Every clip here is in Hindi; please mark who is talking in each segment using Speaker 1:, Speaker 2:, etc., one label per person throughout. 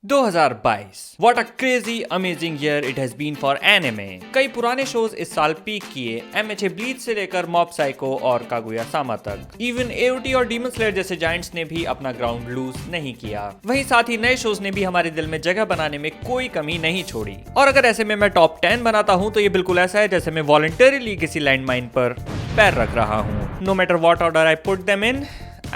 Speaker 1: 2022 What a crazy amazing year it has been for anime। कई पुराने शोज इस साल पीक किए, MHA ब्लीच से लेकर मॉब साइको और कागुया सामा तक। इवन AOT और डीमन स्लेयर जैसे जायंट्स ने भी अपना ग्राउंड लूज नहीं किया। वहीं साथ ही नए शोज ने भी हमारे दिल में जगह बनाने में कोई कमी नहीं छोड़ी। और अगर ऐसे में मैं टॉप 10 बनाता हूँ तो ये बिल्कुल ऐसा है जैसे मैं वॉलंटरीली किसी लैंडमाइन पर पैर रख रहा हूँ। No matter what order I put them in,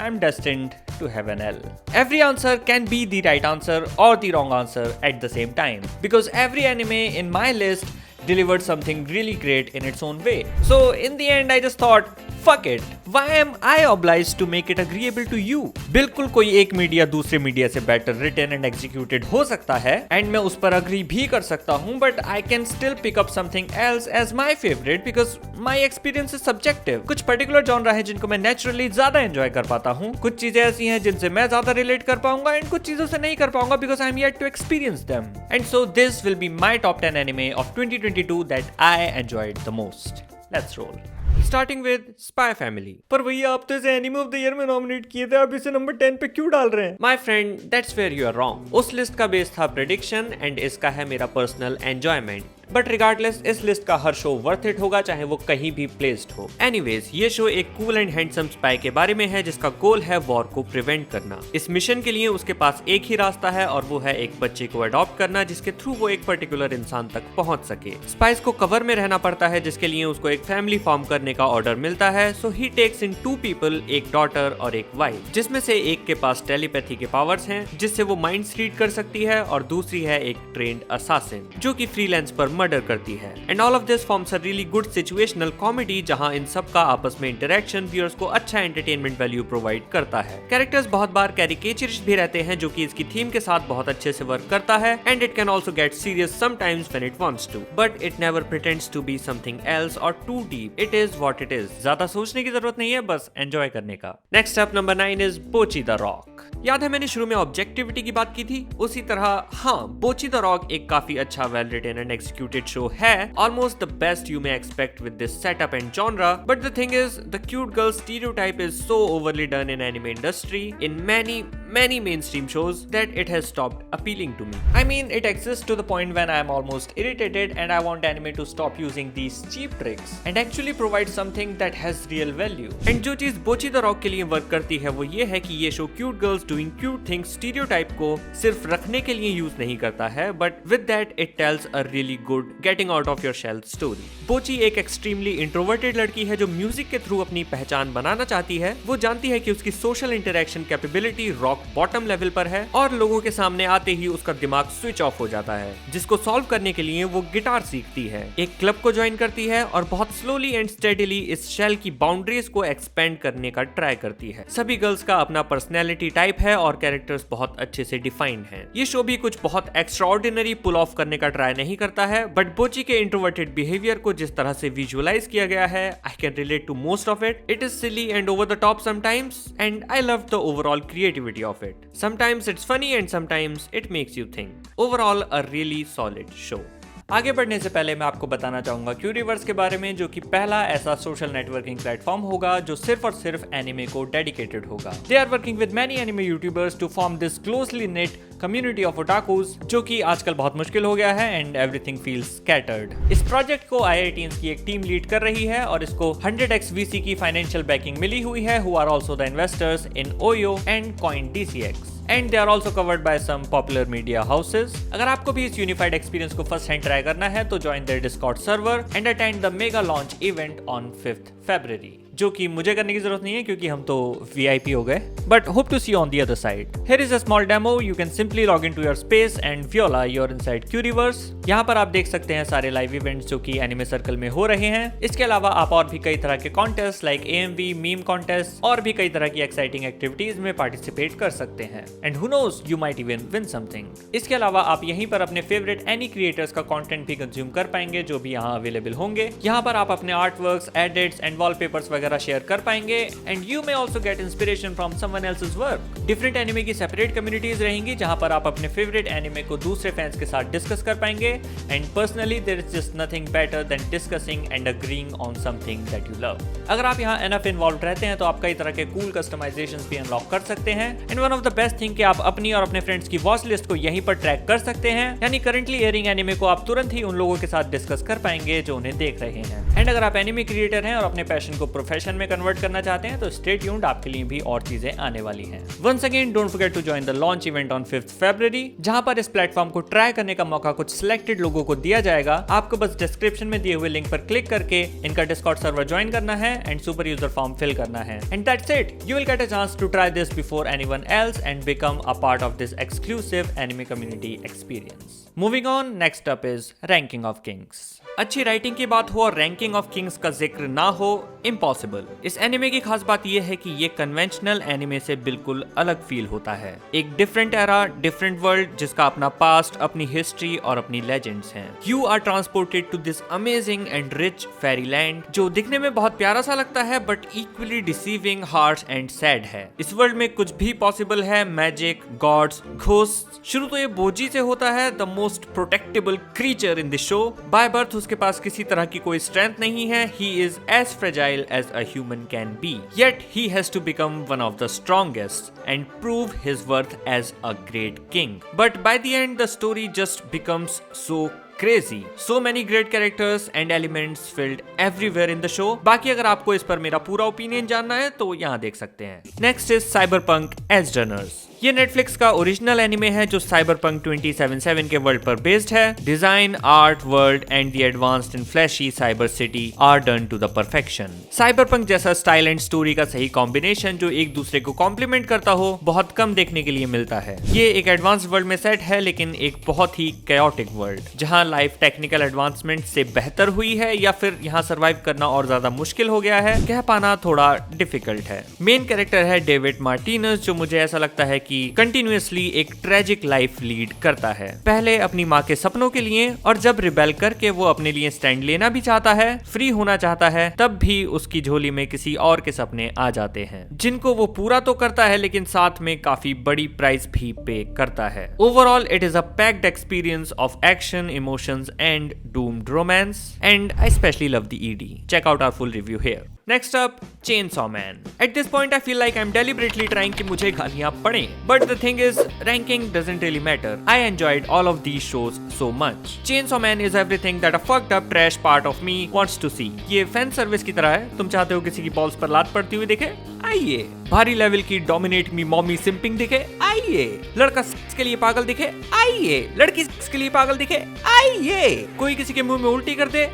Speaker 1: I'm destined to have an L. Every answer can be the right answer or the wrong answer at the same time, because every anime in my list delivered something really great in its own way. So in the end I just thought, fuck it, why am I obliged to make it agreeable to you? बिल्कुल कोई एक मीडिया दूसरे मीडिया से बेटर रिटन एंड एग्जीक्यूटेड हो सकता है एंड मैं उस पर अग्री भी कर सकता हूँ, but I can still pick up something else as my favourite because my experience is subjective. कुछ पर्टिकुलर जॉनरा है जिनको मैं नेचुरली ज्यादा एंजॉय कर पाता हूँ, कुछ चीजें ऐसी हैं जिनसे मैं ज्यादा रिलेट कर पाऊंगा एंड कुछ चीजों से नहीं कर पाऊंगा because I am yet to experience them. And so this will be my top 10 anime of 2022 that I enjoyed the most. Let's roll. Starting with spy family. पर भैया आप तो इसे एनिमे ऑफ द ईयर में नॉमिनेट किए थे, आप इसे नंबर 10 पे क्यों डाल रहे हैं? My friend, that's where you are wrong. उस लिस्ट का बेस था प्रेडिक्शन एंड इसका है मेरा पर्सनल एंजॉयमेंट। बट रिगार्डलेस इस लिस्ट का हर शो वर्थ इट होगा चाहे वो कहीं भी प्लेस्ड हो। एनीवेज, ये शो एक कूल एंड हैंडसम स्पाई के बारे में है जिसका गोल है वॉर को प्रिवेंट करना। इस मिशन के लिए उसके पास एक ही रास्ता है और वो है एक बच्चे को अडॉप्ट करना जिसके थ्रू वो एक पर्टिकुलर इंसान तक पहुंच सके। स्पाइस को कवर में रहना पड़ता है जिसके लिए उसको एक फैमिली फॉर्म करने का ऑर्डर मिलता है। सो ही टेक्स इन 2 पीपल, एक डॉटर और एक वाइफ, जिसमें से एक के पास टेलीपैथी के पावर्स हैं जिससे वो माइंड्स रीड कर सकती है और दूसरी है एक ट्रेंड असासिन जो कि फ्रीलांस पर मर्डर करती है। And all of this forms a really good situational comedy जहां इन सब का आपस में इंटरेक्शन व्यूअर्स को अच्छा एंटरटेनमेंट वैल्यू प्रोवाइड करता है। कैरेक्टर्स बहुत बार कैरिकेचरिस्ट भी रहते हैं जो कि इसकी थीम के साथ बहुत अच्छे से वर्क करता है and it can also get serious sometimes when it wants to, but it never pretends to be something else और too deep. It is what it is. ज्यादा सोचने की जरूरत नहीं है, बस एंजॉय करने का। Next up number 9 is Bocchi the Rock. याद है मैंने शुरू में ऑब्जेक्टिविटी की बात की थी, उसी तरह हाँ, बोची द रॉक एक काफी अच्छा well written and executed show है, almost the best you may expect with this setup and genre. But the thing is, the cute girl stereotype is so overly done in anime industry in many mainstream shows that it has stopped appealing to me. I mean, it exists to the point when I am almost irritated and I want anime to stop using these cheap tricks and actually provide something that has real value. And जो चीज बोची द रॉक के लिए वर्क करती है वो ये है कि ये show cute girls doing cute things stereotype को सिर्फ रखने के लिए यूज नहीं करता है, but with that it tells a really good getting out of your shell story. Bocchi एक एक्सट्रीमली इंट्रोवर्टेड लड़की है जो म्यूजिक के थ्रू अपनी पहचान बनाना चाहती है। वो जानती है कि उसकी social interaction capability rock bottom level पर है और लोगों के सामने आते ही उसका दिमाग स्विच ऑफ हो जाता है, जिसको सॉल्व करने के लिए वो गिटार सीखती है, एक क्लब को ज्वाइन करती है और बहुत स्लोली एंड स्टेडीली इस शेल की बाउंड्रीज को एक्सपेंड करने का ट्राई करती है। सभी गर्ल्स का अपना पर्सनैलिटी टाइप है और कैरेक्टर्स बहुत अच्छे से डिफाइंड हैं। ये शो भी कुछ बहुत एक्स्ट्राऑर्डिनरी पुल ऑफ करने का ट्राई नहीं करता है, बट बोची के इंट्रोवर्टेड बिहेवियर को जिस तरह से विजुअलाइज किया गया है, I can relate to most of it. It is silly and over the top sometimes and I love the overall creativity of it. Sometimes it's funny and sometimes it makes you think. Overall a really solid show. आगे बढ़ने से पहले मैं आपको बताना चाहूंगा क्यूरीवर्स के बारे में, जो कि पहला ऐसा सोशल नेटवर्किंग प्लेटफॉर्म होगा जो सिर्फ और सिर्फ एनिमे को डेडिकेटेड होगा। They are working with many anime YouTubers to form this closely knit community of otakus, जो कि आजकल बहुत मुश्किल हो गया है एंड एवरीथिंग फील्स स्कैटर्ड। इस प्रोजेक्ट को IITians की एक टीम लीड कर रही है और इसको 100x VC की फाइनेंशियल बैकिंग मिली हुई है, who are also the investors in OYO and Coin DCX. And they are also covered by some popular media houses. अगर आपको भी इस यूनिफाइड एक्सपीरियंस को फर्स्ट हैंड ट्राई करना है तो join their discord server and attend the mega launch event on 5th February, जो कि मुझे करने की जरूरत नहीं है क्योंकि हम तो VIP हो गए, but hope to see on the other side. Here is a small demo. You can simply log in to your space and Viola you're inside Curiverse. यहाँ पर आप देख सकते हैं सारे लाइव इवेंट्स जो कि एनिमे सर्कल में हो रहे हैं। इसके अलावा आप और भी कई तरह के contest like AMV, meme contest और भी कई तरह की एक्साइटिंग एक्टिविटीज में पार्टिसिपेट कर सकते हैं and who knows you might even win something. इसके अलावा आप यहीं पर अपने फेवरेट एनी क्रिएटर्स का कंटेंट भी कंज्यूम कर पाएंगे जो भी यहाँ अवेलेबल होंगे। यहाँ पर आप अपने art works, edits and wallpapers वगैरह शेयर कर पाएंगे and you may also get inspiration from someone else's work. Different anime की सेपरेट कम्युनिटीज रहेंगी जहां पर आप अपने फेवरेट एनिमे को दूसरे फैंस के साथ डिस्कस कर पाएंगे and personally there is just nothing better than discussing and agreeing on something that you love. अगर आप यहाँ एनफ इन्वॉल्व रहते हैं तो आप कई तरह के कूल कस्टमाइजेशंस भी अनलॉक कर सकते हैं and one of the best thing कि आप अपनी और अपने फ्रेंड्स की वॉच लिस्ट को यहीं पर ट्रैक कर सकते हैं, यानी करंटली एयरिंग एनिमे को आप तुरंत ही उन लोगों के साथ डिस्कस कर पाएंगे जो उन्हें देख रहे हैं। एंड अगर आप एनिमे क्रिएटर हैं और अपने पैशन को प्रोफेशन में कन्वर्ट करना चाहते हैं तो स्टे ट्यून्ड, आपके लिए भी और चीजें आने वाली हैं। Once again don't forget to join the launch event on 5th February, जहां पर इस प्लेटफॉर्म को ट्राई करने का मौका कुछ सिलेक्टेड लोगों को दिया जाएगा। आपको बस डिस्क्रिप्शन में दिए हुए लिंक पर क्लिक करके इनका डिस्कॉर्ड सर्वर ज्वाइन करना है and super user form fill करना है and that's it. You will get a chance to try this before anyone else and become a part of this exclusive anime community experience. Moving on, next up is ranking of kings. अच्छी राइटिंग की बात हो और रैंकिंग ऑफ किंग्स का जिक्र ना हो, इम्पॉसिबल। इस एनिमे की खास बात यह है कि ये कन्वेंशनल एनिमे से बिल्कुल अलग फील होता है। एक डिफरेंट एरा, डिफरेंट वर्ल्ड जिसका अपना पास्ट, अपनी हिस्ट्री और अपनी लेजेंड्स हैं। You are transported to this amazing and rich fairy land जो दिखने में बहुत प्यारा सा लगता है but equally deceiving, harsh and sad है। इस वर्ल्ड में कुछ भी पॉसिबल है, मैजिक, गॉड्स, घोस्ट। शुरू तो ये बोजी से होता है, the most protectable creature in the show. By birth उसके पास किसी तरह की कोई स्ट्रेंथ नहीं है। He is as fragile as a human can be, yet he has to become one of the strongest and prove his worth as a great king. But by the end the story just becomes so crazy. So many great characters and elements filled everywhere in the show. बाकी अगर आपको इस पर मेरा पूरा ओपिनियन जानना है तो यहाँ देख सकते हैं। Next is cyberpunk edgerunners. ये नेटफ्लिक्स का ओरिजिनल एनिमे है जो साइबरपंक 2077 के वर्ल्ड पर बेस्ड है। Design, art, world and the advanced and flashy cyber city are done to the perfection. Cyberpunk जैसा स्टाइल एंड स्टोरी का सही कॉम्बिनेशन जो एक दूसरे को कॉम्प्लीमेंट करता हो बहुत कम देखने के लिए मिलता है। ये एक एडवांस वर्ल्ड में सेट है लेकिन एक बहुत ही कैओटिक वर्ल्ड जहाँ लाइफ टेक्निकल एडवांसमेंट से बेहतर हुई है या फिर यहाँ सरवाइव करना और ज्यादा मुश्किल हो गया है, कह पाना थोड़ा डिफिकल्ट है। मेन कैरेक्टर है डेविड मार्टिनस जो मुझे ऐसा लगता है कि कंटिन्यूअसली एक ट्रेजिक लाइफ लीड करता है। पहले अपनी माँ के सपनों के लिए और जब रिबेल करके वो अपने लिए स्टैंड लेना भी चाहता है, फ्री होना चाहता है, तब भी उसकी झोली में किसी और के सपने आ जाते हैं जिनको वो पूरा तो करता है लेकिन साथ में काफी बड़ी प्राइस भी पे करता है। Overall it is a packed experience of action, emotions and doomed romance, and I especially love the ED. Check out our full review here. Next up, Chainsaw Man. At this point I feel like I'm deliberately trying कि मुझे गालियाँ पड़ें, but the thing is ranking doesn't really matter. I enjoyed all of these shows so much. Chainsaw Man is everything that a fucked up trash part of me wants to see. ये फैन सर्विस की तरह है। तुम चाहते हो किसी की बॉल्स पर लात पड़ती हुई दिखे? आइए। भारी लेवल की डोमिनेट मी मॉमी सिंपिंग दिखे? आइए। लड़का सेक्स के लिए पागल दिखे? आइए। लड़की सेक्स के लिए पागल दिखे? आइए। कोई किसी के मुंह में उल्टी कर दे?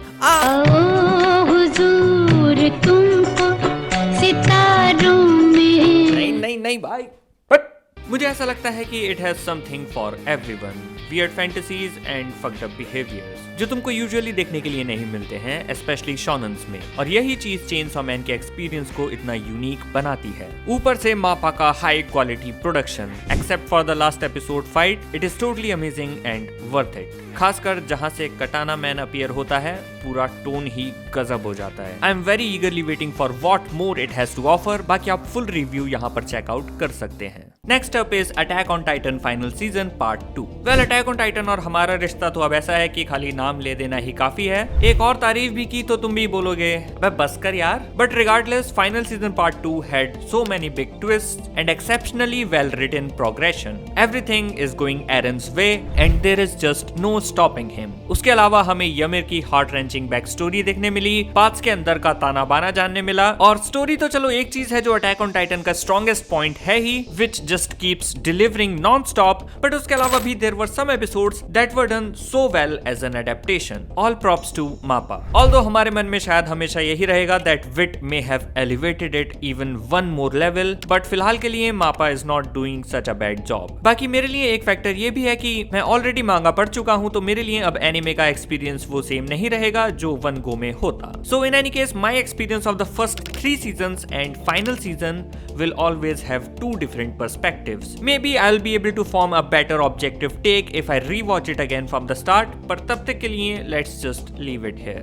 Speaker 1: हुजूर तुमको सितारों में। नहीं भाई, मुझे ऐसा लगता है कि it has something for everyone. Weird fantasies and fucked up behaviours जो तुमको यूजुअली देखने के लिए नहीं मिलते हैं, स्पेशली शोनन्स में, और यही चीज चेनसॉ मैन के एक्सपीरियंस को इतना यूनिक बनाती है। ऊपर से मापा का high quality production, except for the last episode fight, it is totally amazing and worth it. खासकर जहां से कटाना मैन अपीयर होता है, पूरा टोन ही गजब हो जाता है। I am very eagerly waiting for what more it has to offer. बाकी आप फुल रिव्यू यहाँ पर चेकआउट कर सकते हैं। Next up is attack on Titan final season part 2। Well, attack on Titan और हमारा रिश्ता तो अब ऐसा है कि खाली नाम ले देना ही काफी है। एक और तारीफ भी की तो तुम भी बोलोगे बस कर यार। But regardless, final season part 2 had so many big twist and exceptionally well written progression. Everything is going Eren's way and there is just no stopping him. उसके अलावा हमें यमिर की हार्ट रेंचिंग बैक स्टोरी देखने मिली, पाथ्स के अंदर का ताना बाना जानने मिला, और स्टोरी तो चलो एक चीज है जो अटैक ऑन टाइटन का स्ट्रॉन्गेस्ट पॉइंट है ही, which just keeps delivering non stop. But उसके अलावा भी there were some episodes that were done so well as an adaptation. All props to MAPPA. Although हमारे मन में शायद हमेशा यही रहेगा that Wit may have elevated it even one more level, but फिलहाल के लिए MAPPA is not doing such a bad job. बाकी मेरे लिए एक फैक्टर ये भी है कि मैं ऑलरेडी मांगा पढ़ चुका हूं, तो मेरे लिए अब एनिमे का एक्सपीरियंस वो सेम नहीं रहेगा जो वन गो में होता। So in any case, my experience of the first 3 seasons and final season will always have 2 different perspectives. Maybe I'll be able to form a better objective take if I rewatch it again from the start, but तब तक के लिए let's just leave it here.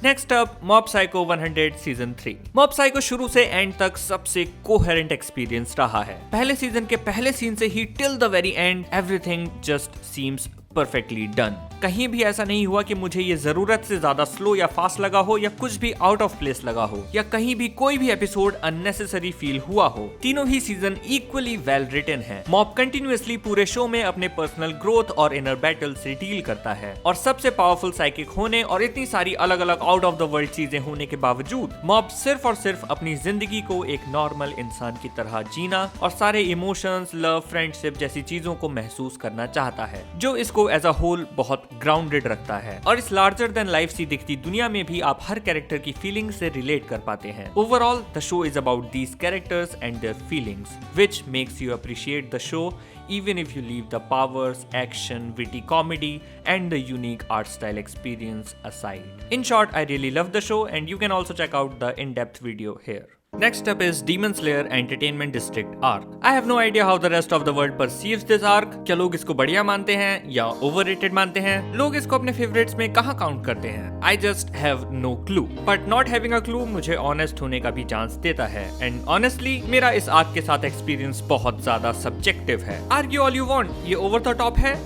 Speaker 1: Next up mob psycho 100 season 3। Mob psycho शुरू से एंड तक सबसे कोहेरेंट एक्सपीरियंस रहा है। पहले सीजन के पहले सीन से ही till the very end everything just seems perfectly done. कहीं भी ऐसा नहीं हुआ कि मुझे ये जरूरत से ज्यादा स्लो या फास्ट लगा हो या कुछ भी आउट ऑफ प्लेस लगा हो या कहीं भी कोई भी एपिसोड अननेसेसरी फील हुआ हो। तीनों ही सीजन इक्वली वेल रिटन है। मॉब कंटिन्यूअसली पूरे शो में अपने पर्सनल ग्रोथ और इनर बैटल से डील करता है और सबसे पावरफुल साइकिक होने और इतनी सारी अलग अलग आउट ऑफ द वर्ल्ड चीजें होने के बावजूद मॉब सिर्फ और सिर्फ अपनी जिंदगी को एक नॉर्मल इंसान की तरह जीना और सारे इमोशंस, लव, फ्रेंडशिप जैसी चीजों को महसूस करना चाहता है, जो इसको एज अ होल बहुत ग्राउंडेड रखता है। और इस लार्जर देन लाइफ सी दिखती दुनिया में भी आप हर कैरेक्टर की फीलिंग से रिलेट कर पाते हैं। Overall the show is about these characters and their feelings which makes you appreciate the show even if you leave the powers, action, witty comedy and the unique art style experience aside. In short, I really love the show and you can also check out the in-depth video here. Next up is Demon Slayer Entertainment District arc. I have no idea how the rest of the world perceives this arc. क्या लोग इसको बढ़िया मानते हैं या overrated मानते हैं? लोग इसको अपने favorites में कहाँ काउंट करते हैं? I just have no clue. But not having a clue मुझे honest होने का भी चांस देता है. And honestly, मेरा इस आर्क के साथ एक्सपीरियंस बहुत ज्यादा सब्जेक्टिव है. Argue all you want. ये over the top है?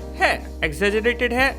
Speaker 1: Exaggerated है?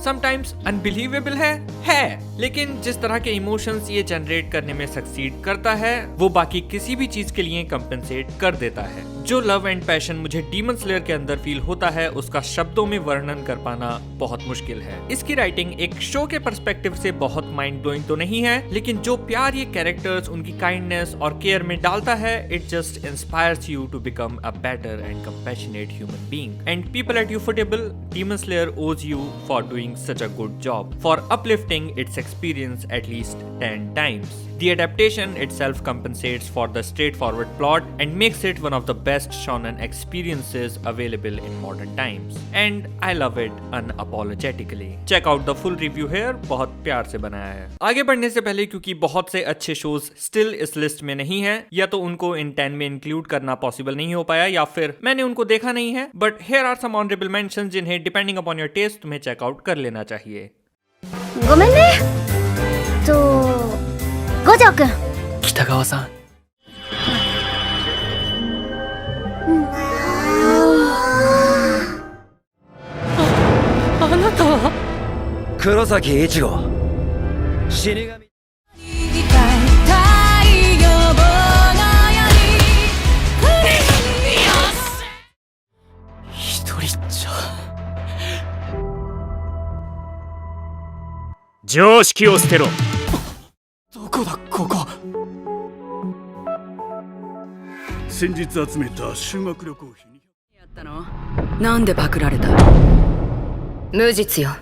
Speaker 1: समटाइम्स अनबिलीवेबल है, लेकिन जिस तरह के इमोशंस ये जनरेट करने में सक्सीड करता है वो बाकी किसी भी चीज के लिए कंपेंसेट कर देता है। जो लव एंड पैशन मुझे डीमन स्लेयर के अंदर फील होता है उसका शब्दों में वर्णन कर पाना बहुत मुश्किल है। इसकी राइटिंग एक शो के पर्सपेक्टिव से बहुत माइंड ब्लोइंग तो नहीं है, लेकिन जो प्यार ये कैरेक्टर्स उनकी काइंडनेस और केयर में डालता है it just inspires you to become a better and compassionate human being and people at Ufotable Demon Slayer owes you for doing such a good job, for uplifting its experience at least 10 times. The adaptation itself compensates for the straightforward plot and makes it one of the best shonen experiences available in modern times. And I love it unapologetically. Check out the full review here, बहुत प्यार से बनाया है। आगे बढ़ने से पहले क्योंकि बहुत से अच्छे शोज स्टिल इस लिस्ट में नहीं है, या तो उनको इन 10 में इंक्लूड करना पॉसिबल नहीं हो पाया या फिर मैंने उनको देखा नहीं है, but here are some honorable mentions जिन्हें डिपेंडिंग अपॉन योर टेस्ट तुम्हें चेकआउट कर लेना चाहिए।
Speaker 2: ごめんね。五条くん。
Speaker 3: 北川さん。あなたは
Speaker 4: 黒崎一護死神
Speaker 3: 一人っちゃ
Speaker 5: 常識を捨てろ。
Speaker 3: どこだここ。
Speaker 5: 先日集めた修学旅行費に
Speaker 6: やったの？なんでパクられた？無実よ。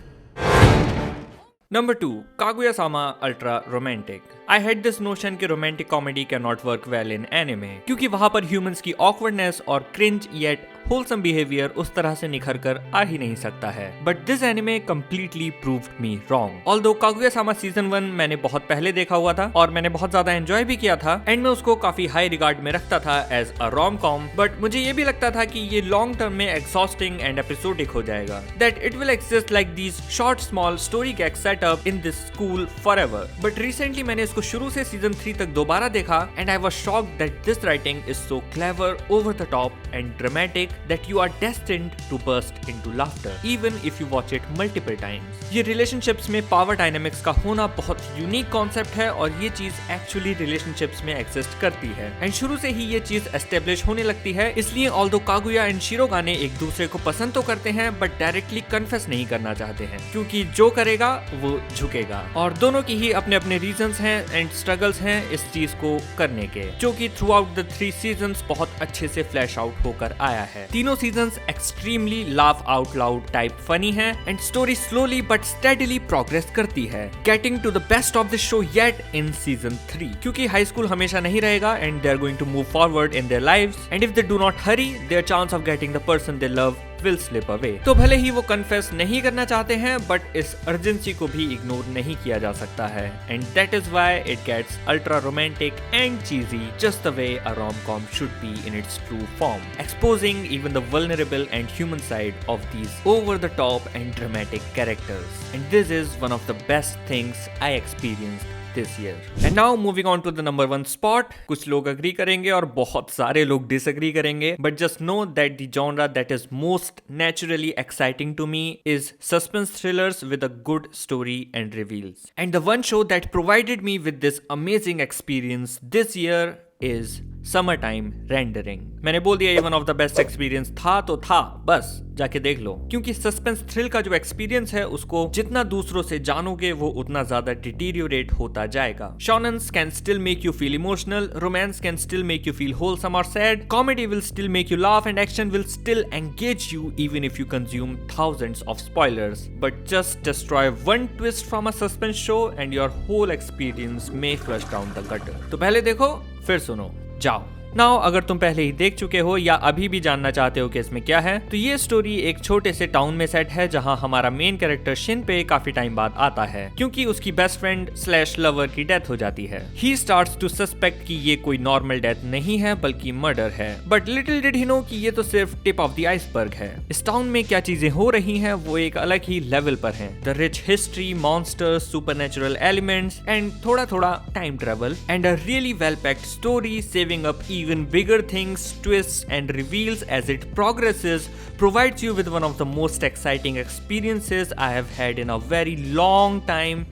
Speaker 1: Number 2, Kaguya-sama Ultra Romantic. I had this notion कि romantic comedy cannot work well in anime क्योंकि वहाँ पर humans की awkwardness और cringe yet wholesome behavior उस तरह से निखर कर आ ही नहीं सकता है। But this anime completely proved me wrong. Although Kaguya-sama Season 1 मैंने बहुत पहले देखा हुआ था और मैंने बहुत ज्यादा एंजॉय भी किया था एंड मैं उसको काफी हाई रिगार्ड में रखता था एज अ rom-com, बट मुझे ये भी लगता था कि ये लॉन्ग टर्म में exhausting and episodic हो जाएगा। That it will exist like these short small story gags set up in this school forever. But recently मैंने इसको शुरू से सीजन 3 तक दोबारा देखा and I was shocked that this writing is so clever, over the top and dramatic that you are destined to burst into laughter even if you watch it multiple times. ये relationships में power dynamics का होना बहुत यूनिक कॉन्सेप्ट है और ये चीज एक्चुअली relationships में एग्जिस्ट करती है एंड शुरू से ही ये चीज एस्टेब्लिश होने लगती है। इसलिए ऑल्दो कागुया एंड शिरोगाने एक दूसरे को पसंद तो करते हैं बट डायरेक्टली कन्फेस नहीं करना चाहते हैं क्योंकि जो करेगा वो झुकेगा और दोनों की ही अपने अपने रीजंस हैं एंड स्ट्रगल्स हैं इस चीज को करने के, जो कि थ्रू आउट द 3 सीजन्स बहुत अच्छे से फ्लैश आउट होकर आया है। तीनों seasons extremely laugh out loud type funny है and story slowly but steadily progress करती है, getting to the best of the show yet in season 3 क्योंकि हाई स्कूल हमेशा नहीं रहेगा and they are going to move forward in their lives and if they do not hurry their chance of getting the person they love will slip away. तो भले ही वो कन्फेस नहीं करना चाहते हैं, बट इस अर्जेंसी को भी इग्नोर नहीं किया जा सकता है. And that is why it gets ultra romantic and cheesy, just the way a rom-com should be in its true form, exposing even the vulnerable and human side of these over-the-top and dramatic characters. And this is one of the best things I experienced this year. And now moving on to the number 1 spot. कुछ लोग agree करेंगे और बहुत सारे लोग disagree करेंगे, but just know that the genre that is most naturally exciting to me is suspense thrillers with a good story and reveals. And the one show that provided me with this amazing experience this year is Summertime Rendering. मैंने बोल दिया ये one of the best experience था तो था, बस जाके देख लो, क्योंकि सस्पेंस थ्रिल का जो एक्सपीरियंस है उसको जितना दूसरों से जानोगे वो उतना ज्यादा डिटीरियोरेट होता जाएगा. Shonens can still make you feel emotional, romance can still make you feel wholesome और sad, comedy will still make you laugh and action will still engage you even if you consume thousands of spoilers. But just destroy one twist from a suspense show and your whole experience may flush down the gutter. तो पहले देखो फिर सुनो, जाओ. नाउ अगर तुम पहले ही देख चुके हो या अभी भी जानना चाहते हो कि इसमें क्या है, तो ये स्टोरी एक छोटे से टाउन में सेट है जहां हमारा मेन कैरेक्टर शिनपे काफी टाइम बाद आता है क्योंकि उसकी बेस्ट फ्रेंड / लवर की डेथ हो जाती है. ही स्टार्ट्स टू सस्पेक्ट कि ये कोई नॉर्मल डेथ नहीं है बल्कि मर्डर है, but little did he know कि ये तो सिर्फ टिप ऑफ द आइसबर्ग है. इस टाउन में क्या चीजें हो रही हैं वो एक अलग ही लेवल पर हैं. The rich history, monsters, supernatural elements and थोड़ा थोड़ा time travel and a really well packed story saving up even bigger things, twists and reveals as it progresses, provides you with one of the most exciting experiences I have had in a very long time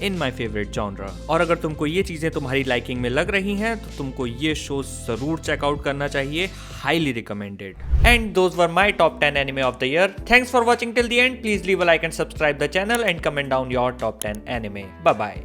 Speaker 1: in my favorite genre. और अगर तुमको ये चीजें तुम्हारी लाइकिंग में लग रही हैं तो तुमको ये शो जरूर चेकआउट करना चाहिए. Highly recommended. And those were my top 10 anime of the year. Thanks for watching till the end. Please leave a like and subscribe the channel and comment down your top 10 anime. Bye bye.